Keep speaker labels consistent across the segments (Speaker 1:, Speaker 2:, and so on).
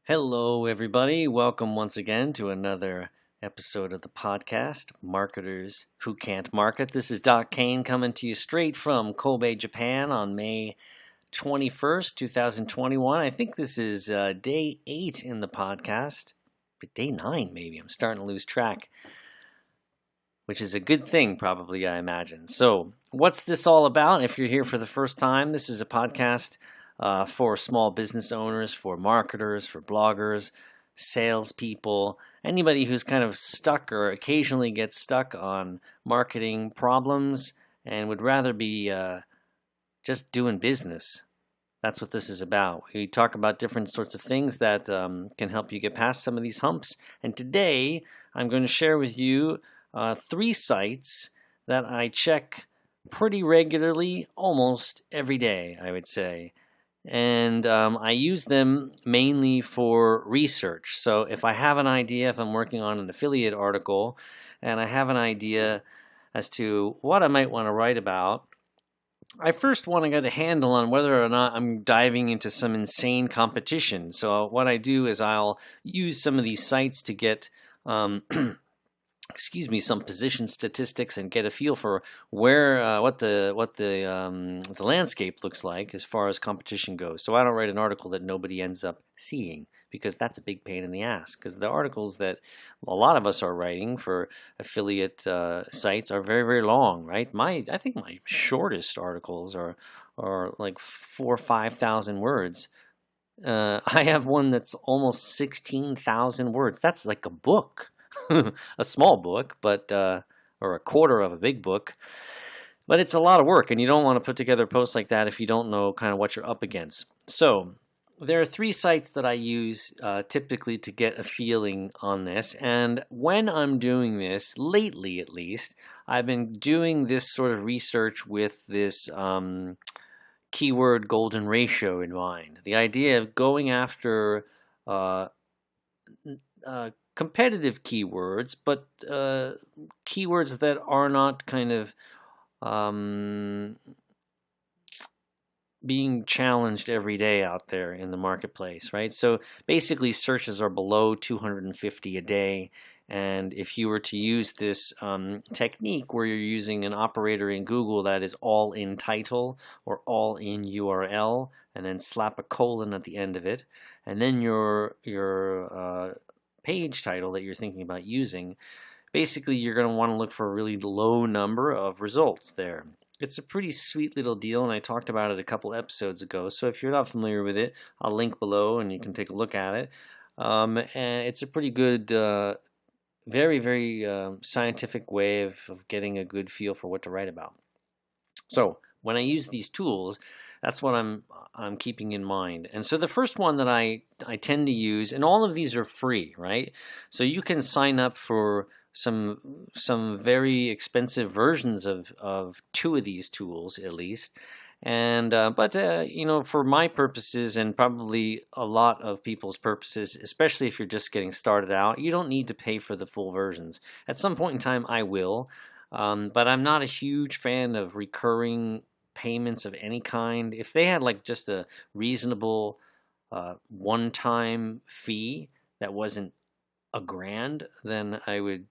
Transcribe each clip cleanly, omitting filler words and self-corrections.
Speaker 1: Hello, everybody. Welcome once again to another episode of the podcast, Marketers Who Can't Market. This is Doc Kane coming to you straight from Kobe, Japan on May 21st, 2021. I think this is day 8 in the podcast, but day 9 maybe. I'm starting to lose track, which is a good thing, probably, I imagine. So, what's this all about? If you're here for the first time, this is a podcast for small business owners, for marketers, for bloggers, salespeople, anybody who's kind of stuck or occasionally gets stuck on marketing problems and would rather be just doing business. That's what this is about. We talk about different sorts of things that can help you get past some of these humps. And today, I'm going to share with you 3 sites that I check pretty regularly, almost every day, I would say. And I use them mainly for research. So if I have an idea, if I'm working on an affiliate article, and I have an idea as to what I might want to write about, I first want to get a handle on whether or not I'm diving into some insane competition. So what I do is I'll use some of these sites to get some position statistics and get a feel for where what the landscape looks like as far as competition goes. So I don't write an article that nobody ends up seeing, because that's a big pain in the ass. Because the articles that a lot of us are writing for affiliate sites are very, very long, right? I think my shortest articles are like 4,000 or 5,000 words. I have one that's almost 16,000 words. That's like a book. A small book, but or a quarter of a big book. But it's a lot of work, and you don't want to put together a post like that if you don't know kind of what you're up against. So there are 3 sites that I use typically to get a feeling on this. And when I'm doing this, lately at least, I've been doing this sort of research with this keyword golden ratio in mind. The idea of going after competitive keywords, but keywords that are not kind of being challenged every day out there in the marketplace, right? So basically searches are below 250 a day. And if you were to use this technique where you're using an operator in Google that is all in title or all in URL, and then slap a colon at the end of it, and then your page title that you're thinking about using, basically you're going to want to look for a really low number of results there. It's a pretty sweet little deal, and I talked about it a couple episodes ago. So if you're not familiar with it, I'll link below and you can take a look at it. And it's a pretty good, very, very scientific way of getting a good feel for what to write about. So when I use these tools, that's what I'm keeping in mind. And so the first one that I tend to use, and all of these are free, right? So you can sign up for some very expensive versions of 2 of these tools at least. And but you know, for my purposes and probably a lot of people's purposes, especially if you're just getting started out, you don't need to pay for the full versions. At some point in time, I will. But I'm not a huge fan of recurring payments of any kind. If they had like just a reasonable one-time fee that wasn't $1,000, then I would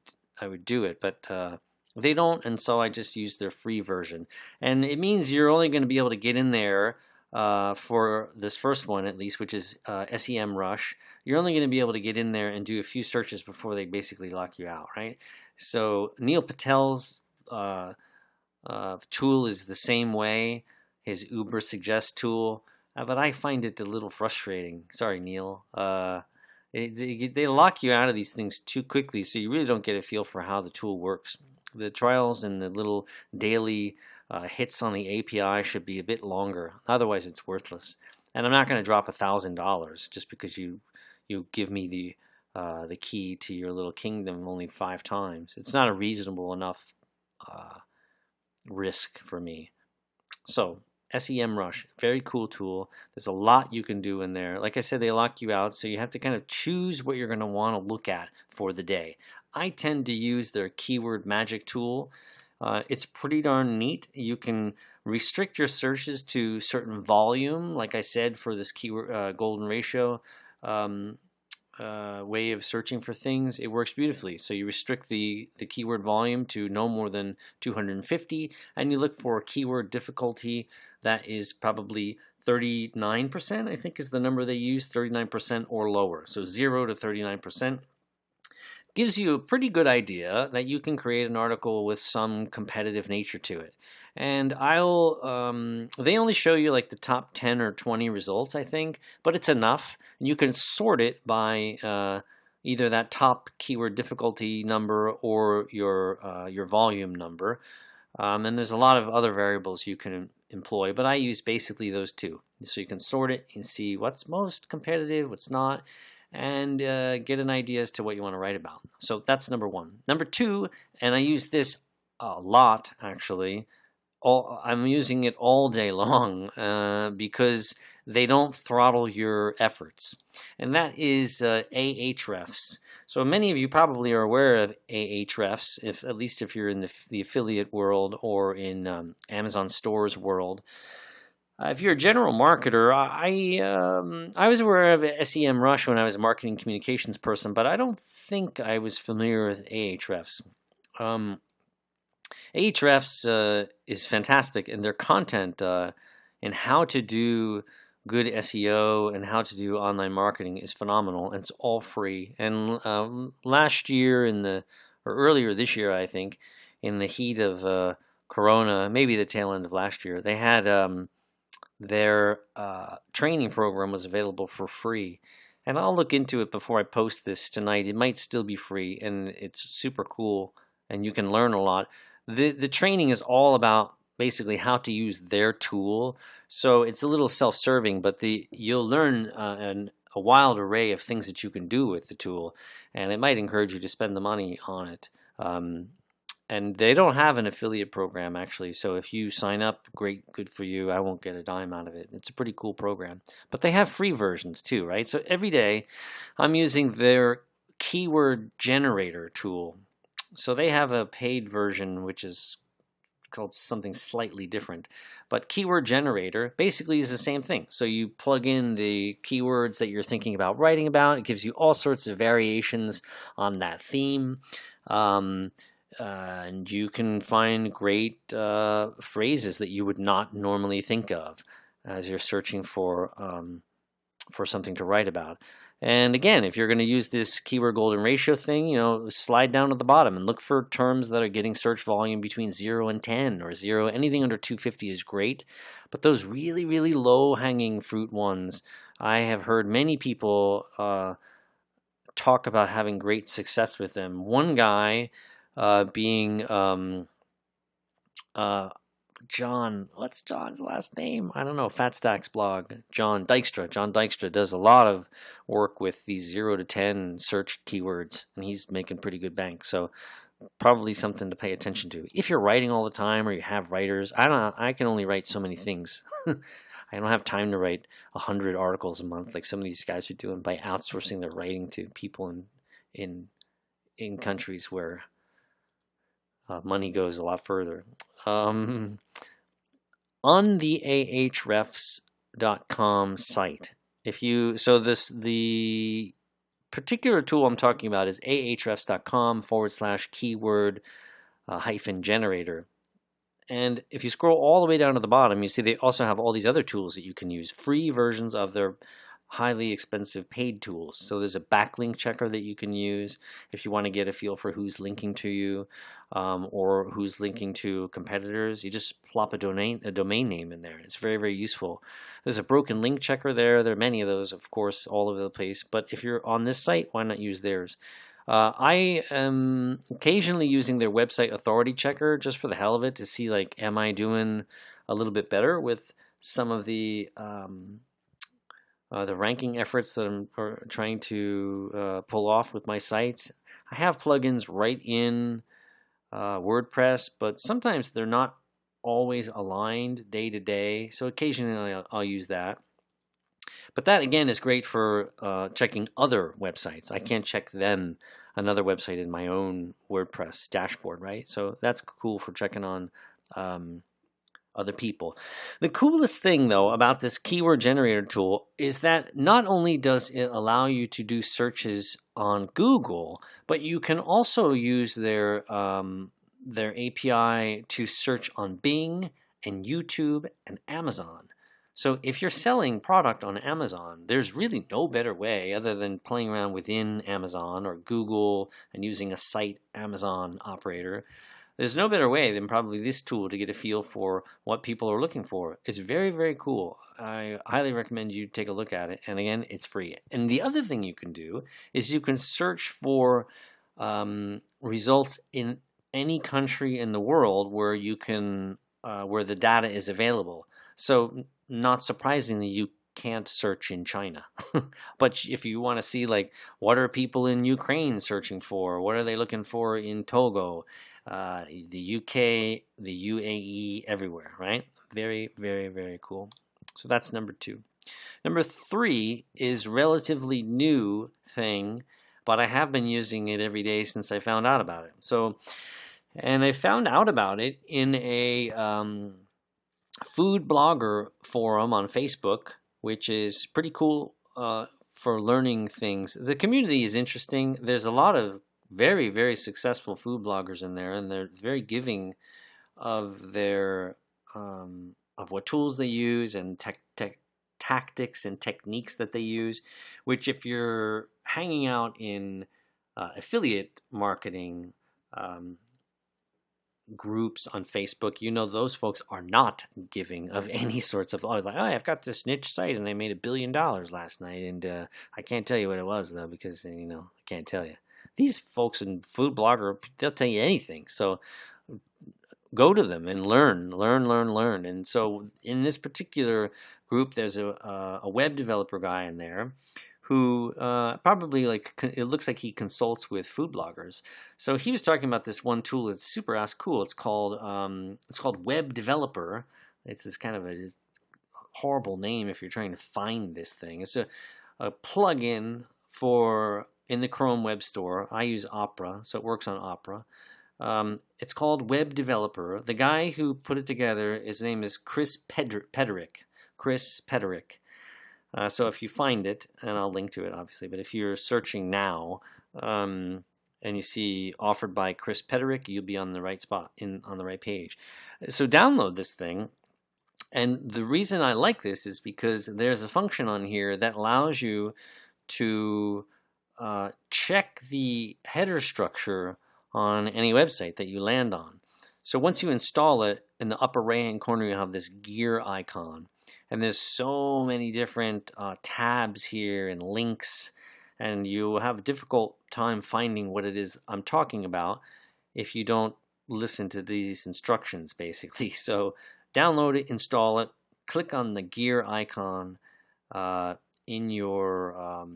Speaker 1: do it. But they don't, and so I just use their free version. And it means you're only going to be able to get in there for this first one at least, which is Sem Rush. You're only going to be able to get in there and do a few searches before they basically lock you out, right? So Neil Patel's tool is the same way, his Uber Suggest tool, but I find it a little frustrating. Sorry, Neil. They lock you out of these things too quickly, so you really don't get a feel for how the tool works. The trials and the little daily hits on the API should be a bit longer. Otherwise, it's worthless. And I'm not going to drop $1,000 just because you give me the key to your little kingdom only 5 times. It's not a reasonable enough risk for me. So Sem Rush, very cool tool. There's a lot you can do in there. Like I said, they lock you out, so you have to kind of choose what you're going to want to look at for the day. I tend to use their keyword magic tool. It's pretty darn neat. You can restrict your searches to certain volume, like I said, for this keyword golden ratio. way of searching for things, it works beautifully. So you restrict the keyword volume to no more than 250, and you look for keyword difficulty that is probably 39%, I think is the number they use, 39% or lower. So 0 to 39% gives you a pretty good idea that you can create an article with some competitive nature to it. And they only show you like the top 10 or 20 results, I think, but it's enough. You can sort it by either that top keyword difficulty number or your volume number. And there's a lot of other variables you can employ, but I use basically those two. So you can sort it and see what's most competitive, what's not, and get an idea as to what you want to write about. So that's number one. Number two, and I use this a lot actually, I'm using it all day long because they don't throttle your efforts, and that is Ahrefs. So many of you probably are aware of Ahrefs, at least if you're in the affiliate world or in Amazon stores world. If you're a general marketer, I was aware of Sem Rush when I was a marketing communications person, but I don't think I was familiar with Ahrefs. Ahrefs is fantastic, and their content and how to do good SEO and how to do online marketing is phenomenal, and it's all free. And last year or earlier this year, I think, in the heat of Corona, maybe the tail end of last year, they had their training program was available for free. And I'll look into it before I post this tonight. It might still be free, and it's super cool, and you can learn a lot. The training is all about basically how to use their tool. So it's a little self-serving, but you'll learn a wild array of things that you can do with the tool, and it might encourage you to spend the money on it. And they don't have an affiliate program, actually. So if you sign up, great, good for you. I won't get a dime out of it. It's a pretty cool program. But they have free versions too, right? So every day I'm using their keyword generator tool. So they have a paid version, which is called something slightly different. But keyword generator basically is the same thing. So you plug in the keywords that you're thinking about writing about. It gives you all sorts of variations on that theme. And you can find great phrases that you would not normally think of as you're searching for something to write about. And again, if you're going to use this keyword golden ratio thing, slide down to the bottom and look for terms that are getting search volume between 0 and 10 or 0. Anything under 250 is great. But those really, really low-hanging fruit ones, I have heard many people talk about having great success with them. One guy being John, what's John's last name? I don't know, Fat Stacks blog, John Dykstra. John Dykstra does a lot of work with these 0 to 10 search keywords, and he's making pretty good bank. So probably something to pay attention to. If you're writing all the time or you have writers, I can only write so many things. I don't have time to write 100 articles a month like some of these guys are doing by outsourcing their writing to people in countries where money goes a lot further. On the ahrefs.com site, the particular tool I'm talking about is ahrefs.com/keyword -generator. And if you scroll all the way down to the bottom, you see they also have all these other tools that you can use, free versions of their highly expensive paid tools. So there's a backlink checker that you can use if you want to get a feel for who's linking to you or who's linking to competitors. You just plop a domain name in there. It's very, very useful. There's a broken link checker there. There are many of those, of course, all over the place. But if you're on this site, why not use theirs? I am occasionally using their website authority checker just for the hell of it to see, like, am I doing a little bit better with some of the ranking efforts that I'm trying to pull off with my sites. I have plugins right in WordPress, but sometimes they're not always aligned day to day, so occasionally I'll use that. But that, again, is great for checking other websites. I can't check another website in my own WordPress dashboard, right? So that's cool for checking on other people. The coolest thing, though, about this keyword generator tool is that not only does it allow you to do searches on Google, but you can also use their API to search on Bing and YouTube and Amazon. So if you're selling product on Amazon, there's really no better way other than playing around within Amazon or Google and using a site Amazon operator. There's no better way than probably this tool to get a feel for what people are looking for. It's very, very cool. I highly recommend you take a look at it. And again, it's free. And the other thing you can do is you can search for results in any country in the world where you can where the data is available. So not surprisingly, you can't search in China. But if you want to see, like, what are people in Ukraine searching for? What are they looking for in Togo? The UK, the UAE, everywhere, right? Very, very, very cool. So that's number 2. Number 3 is relatively new thing, but I have been using it every day since I found out about it. And I found out about it in a food blogger forum on Facebook, which is pretty cool for learning things. The community is interesting. There's a lot of very, very successful food bloggers in there, and they're very giving of their of what tools they use and tactics and techniques that they use, which if you're hanging out in affiliate marketing groups on Facebook, you know those folks are not giving of any sorts of, like, oh, I've got this niche site and I made $1 billion last night, and I can't tell you what it was though, because I can't tell you. These folks in food blogger, they'll tell you anything. So go to them and learn. And so in this particular group, there's a web developer guy in there who probably, like, it looks like he consults with food bloggers. So he was talking about this one tool that's super ass cool. It's called Web Developer. It's this kind of a horrible name if you're trying to find this thing. It's a plugin for in the Chrome Web Store. I use Opera, so it works on Opera. It's called Web Developer. The guy who put it together, his name is Chris Pederick. Chris Pederick. So if you find it, and I'll link to it obviously, but if you're searching now and you see offered by Chris Pederick, you'll be on the right spot, on the right page. So download this thing. And the reason I like this is because there's a function on here that allows you to check the header structure on any website that you land on. So once you install it, in the upper right hand corner you have this gear icon, and there's so many different tabs here and links, and you have a difficult time finding what it is I'm talking about if you don't listen to these instructions, basically. So download it, install it, click on the gear icon in your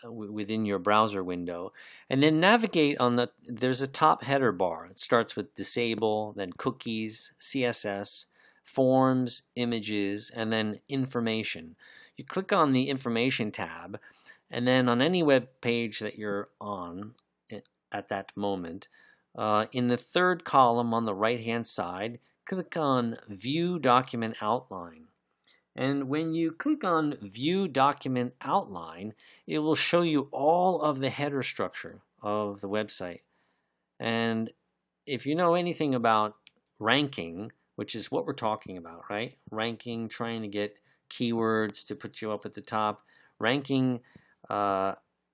Speaker 1: within your browser window, and then navigate on there's a top header bar. It starts with disable, then cookies, CSS, forms, images, and then information. You click on the information tab, and then on any web page that you're on at that moment, in the third column on the right hand side, click on View Document Outline. And when you click on View Document Outline, it will show you all of the header structure of the website. And if you know anything about ranking, which is what we're talking about, right? Ranking, trying to get keywords to put you up at the top. Ranking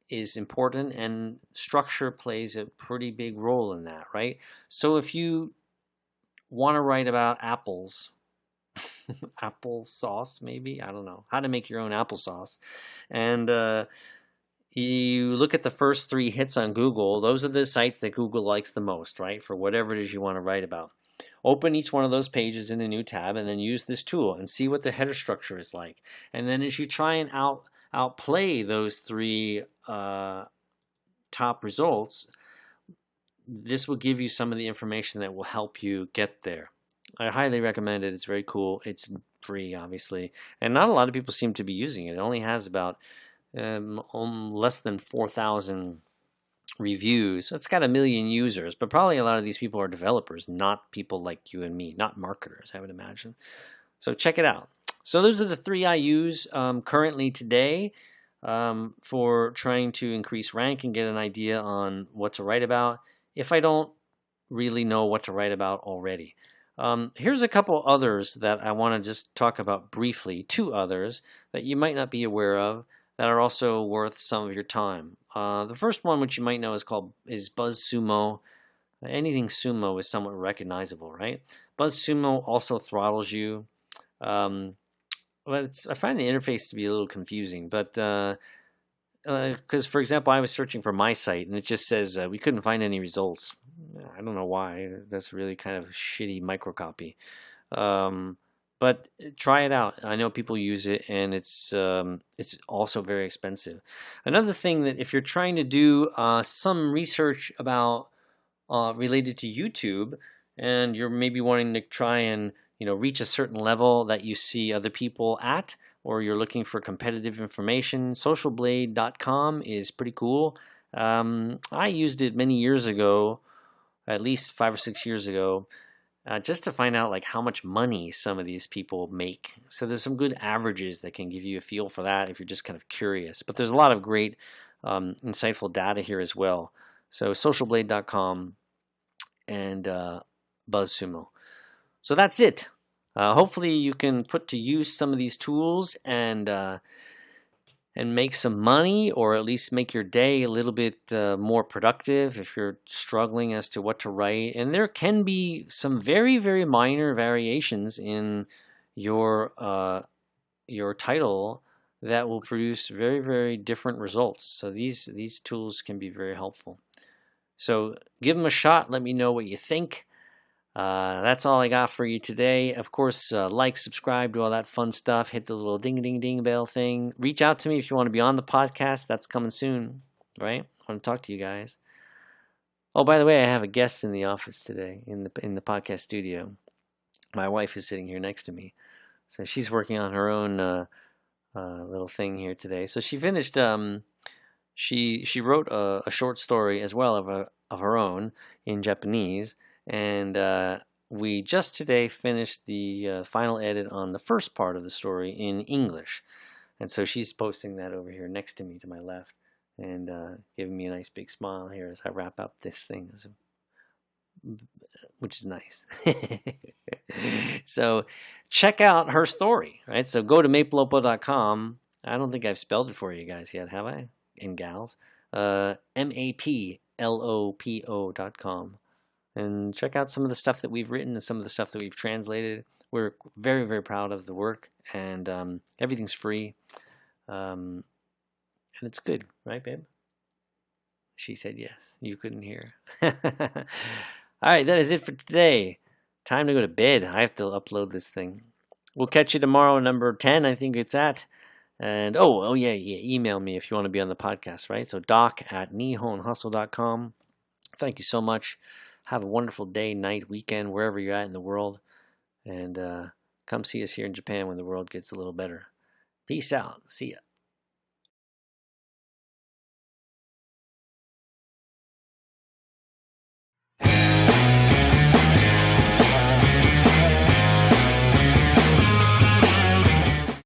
Speaker 1: is important, and structure plays a pretty big role in that, right? So if you want to write about apples, applesauce maybe, I don't know, how to make your own applesauce, and you look at the first 3 hits on Google, those are the sites that Google likes the most, right? For whatever it is you want to write about. Open each one of those pages in a new tab and then use this tool and see what the header structure is like. And then as you try and outplay those 3 top results, this will give you some of the information that will help you get there. I highly recommend it. It's very cool. It's free, obviously, and not a lot of people seem to be using it. It only has about less than 4,000 reviews. It's got 1 million users, but probably a lot of these people are developers, not people like you and me, not marketers, I would imagine. So check it out. So those are the 3 I use currently today for trying to increase rank and get an idea on what to write about if I don't really know what to write about already. Here's a couple others that I want to just talk about briefly. 2 others that you might not be aware of that are also worth some of your time. The first one, which you might know, is BuzzSumo. Anything Sumo is somewhat recognizable, right? BuzzSumo also throttles you. Well, I find the interface to be a little confusing, but because, for example, I was searching for my site and it just says we couldn't find any results. I don't know why. That's really kind of shitty microcopy. But try it out. I know people use it, and it's also very expensive. Another thing that if you're trying to do some research about related to YouTube, and you're maybe wanting to try and reach a certain level that you see other people at, or you're looking for competitive information, socialblade.com is pretty cool. I used it many years ago, at least 5 or 6 years ago, just to find out like how much money some of these people make. So there's some good averages that can give you a feel for that if you're just kind of curious. But there's a lot of great insightful data here as well. So socialblade.com and BuzzSumo. So that's it. Hopefully you can put to use some of these tools and make some money, or at least make your day a little bit more productive if you're struggling as to what to write. And there can be some very, very minor variations in your title that will produce very, very different results. So these tools can be very helpful. So give them a shot. Let me know what you think. That's all I got for you today. Of course, like, subscribe, do all that fun stuff. Hit the little ding bell thing. Reach out to me if you want to be on the podcast. That's coming soon, right? I want to talk to you guys. Oh, by the way, I have a guest in the office today in the podcast studio. My wife is sitting here next to me, so she's working on her own little thing here today. So she finished. She wrote a short story as well of her own in Japanese. And we just today finished the final edit on the first part of the story in English. And so she's posting that over here next to me to my left and giving me a nice big smile here as I wrap up this thing, which is nice. So check out her story, right? So go to mapleopo.com. I don't think I've spelled it for you guys yet, have I? And gals. maplopo.com. And check out some of the stuff that we've written and some of the stuff that we've translated. We're very, very proud of the work, and everything's free. And it's good, right, babe? She said yes. You couldn't hear. All right, that is it for today. Time to go to bed. I have to upload this thing. We'll catch you tomorrow, number 10, I think it's at. And, yeah, email me if you want to be on the podcast, right? So doc@nihonhustle.com. Thank you so much. Have a wonderful day, night, weekend, wherever you're at in the world. And come see us here in Japan when the world gets a little better. Peace out. See ya.